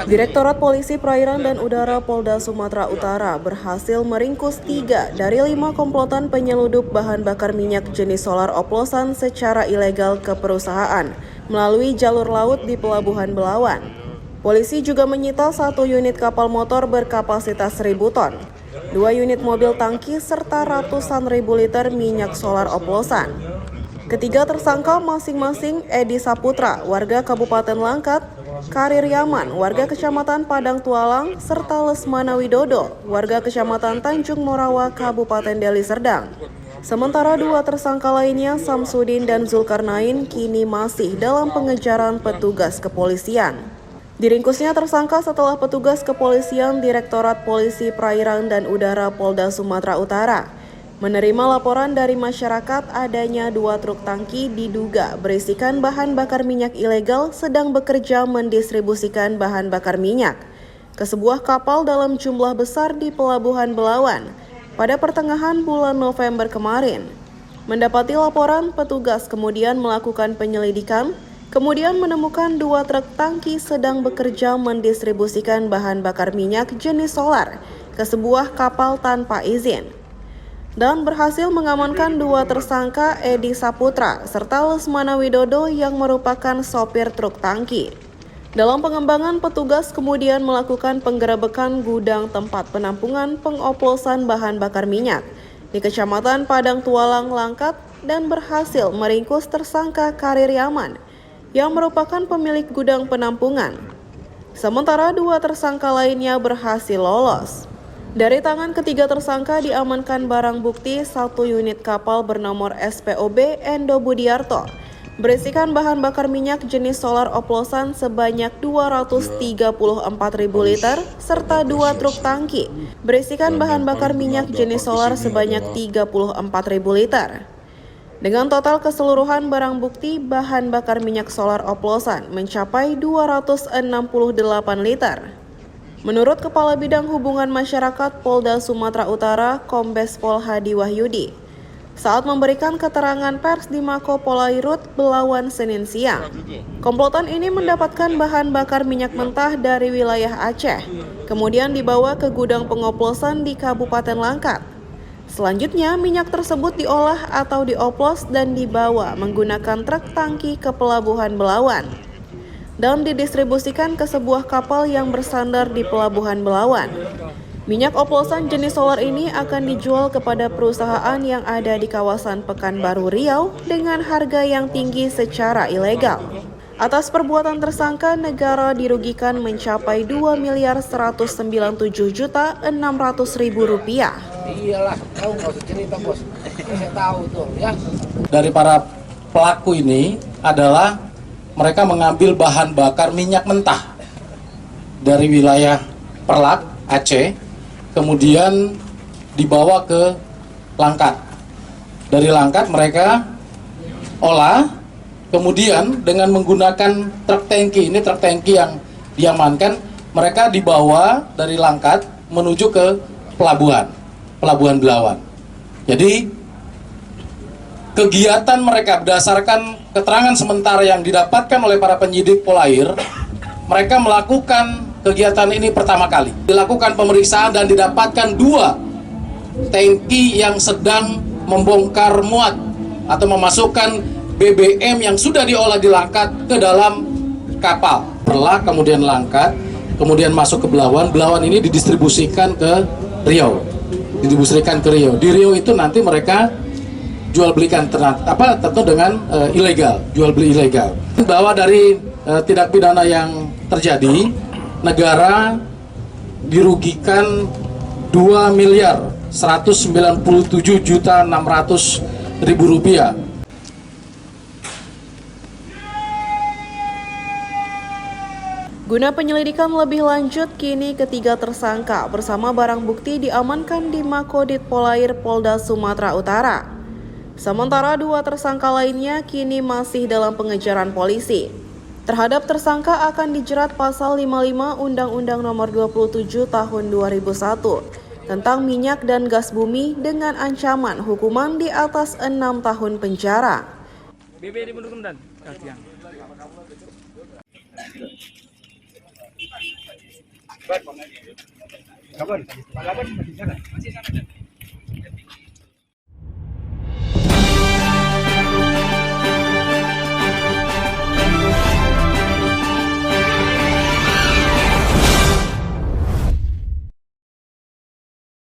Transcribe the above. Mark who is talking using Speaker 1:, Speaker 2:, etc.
Speaker 1: Direktorat Polisi Perairan dan Udara Polda Sumatera Utara berhasil meringkus 3 dari 5 komplotan penyeludup bahan bakar minyak jenis solar oplosan secara ilegal ke perusahaan melalui jalur laut di Pelabuhan Belawan. Polisi juga menyita 1 unit kapal motor berkapasitas 1.000 ton, 2 unit mobil tangki serta ratusan ribu liter minyak solar oplosan. Ketiga tersangka masing-masing Edi Saputra, warga Kabupaten Langkat, Karir Yaman, warga Kecamatan Padang Tualang, serta Lesmana Widodo, warga Kecamatan Tanjung Morawa, Kabupaten Deli Serdang. Sementara 2 tersangka lainnya, Samsudin dan Zulkarnain, kini masih dalam pengejaran petugas kepolisian. Diringkusnya tersangka setelah petugas kepolisian Direktorat Polisi Perairan dan Udara Polda Sumatera Utara menerima laporan dari masyarakat adanya 2 truk tangki diduga berisikan bahan bakar minyak ilegal sedang bekerja mendistribusikan bahan bakar minyak ke sebuah kapal dalam jumlah besar di Pelabuhan Belawan pada pertengahan bulan November kemarin. Mendapati laporan, petugas kemudian melakukan penyelidikan, kemudian menemukan 2 truk tangki sedang bekerja mendistribusikan bahan bakar minyak jenis solar ke sebuah kapal tanpa izin, dan berhasil mengamankan 2 tersangka Edi Saputra serta Lesmana Widodo yang merupakan sopir truk tangki. Dalam pengembangan, petugas kemudian melakukan penggerebekan gudang tempat penampungan pengoplosan bahan bakar minyak di Kecamatan Padang Tualang, Langkat, dan berhasil meringkus tersangka Karir Yaman yang merupakan pemilik gudang penampungan. Sementara 2 tersangka lainnya berhasil lolos. Dari tangan ketiga tersangka diamankan barang bukti 1 unit kapal bernomor SPOB Endo Budiarto berisikan bahan bakar minyak jenis solar oplosan sebanyak 234.000 liter serta 2 truk tangki berisikan bahan bakar minyak jenis solar sebanyak 34.000 liter. Dengan total keseluruhan barang bukti bahan bakar minyak solar oplosan mencapai 268 liter. Menurut Kepala Bidang Hubungan Masyarakat Polda Sumatera Utara, Kombes Pol Hadi Wahyudi, saat memberikan keterangan pers di Mako Polairut, Belawan, Senin siang, komplotan ini mendapatkan bahan bakar minyak mentah dari wilayah Aceh, kemudian dibawa ke gudang pengoplosan di Kabupaten Langkat. Selanjutnya, minyak tersebut diolah atau dioplos dan dibawa menggunakan truk tangki ke Pelabuhan Belawan dan didistribusikan ke sebuah kapal yang bersandar di Pelabuhan Belawan. Minyak oplosan jenis solar ini akan dijual kepada perusahaan yang ada di kawasan Pekanbaru Riau dengan harga yang tinggi secara ilegal. Atas perbuatan tersangka, negara dirugikan mencapai Rp2.197.600.000.
Speaker 2: Iyalah, tahu nggak usah cerita bos. Saya tahu tuh, ya.
Speaker 3: Dari para pelaku ini adalah mereka mengambil bahan bakar minyak mentah dari wilayah Perlak, Aceh, kemudian dibawa ke Langkat. Dari Langkat mereka olah, kemudian dengan menggunakan truk tangki, ini truk tangki yang diamankan, mereka dibawa dari Langkat menuju ke Pelabuhan Belawan. Jadi kegiatan mereka berdasarkan keterangan sementara yang didapatkan oleh para penyidik Polair, mereka melakukan kegiatan ini pertama kali. Dilakukan pemeriksaan dan didapatkan 2 tangki yang sedang membongkar muat atau memasukkan BBM yang sudah diolah di Langkat ke dalam kapal. Perlak, kemudian Langkat, kemudian masuk ke Belawan. Belawan ini didistribusikan ke Riau. Di Riau itu nanti mereka jual belikan tentu dengan ilegal, jual beli ilegal. Bahwa dari tindak pidana yang terjadi, negara dirugikan Rp2.197.600.000.
Speaker 1: Guna penyelidikan lebih lanjut, kini ketiga tersangka bersama barang bukti diamankan di Makodit Polair Polda Sumatera Utara. Sementara 2 tersangka lainnya kini masih dalam pengejaran polisi. Terhadap tersangka akan dijerat pasal 55 Undang-Undang Nomor 27 Tahun 2001 tentang minyak dan gas bumi dengan ancaman hukuman di atas 6 tahun penjara.
Speaker 2: Kapan? Pak Kapan masih sana? Masih sana.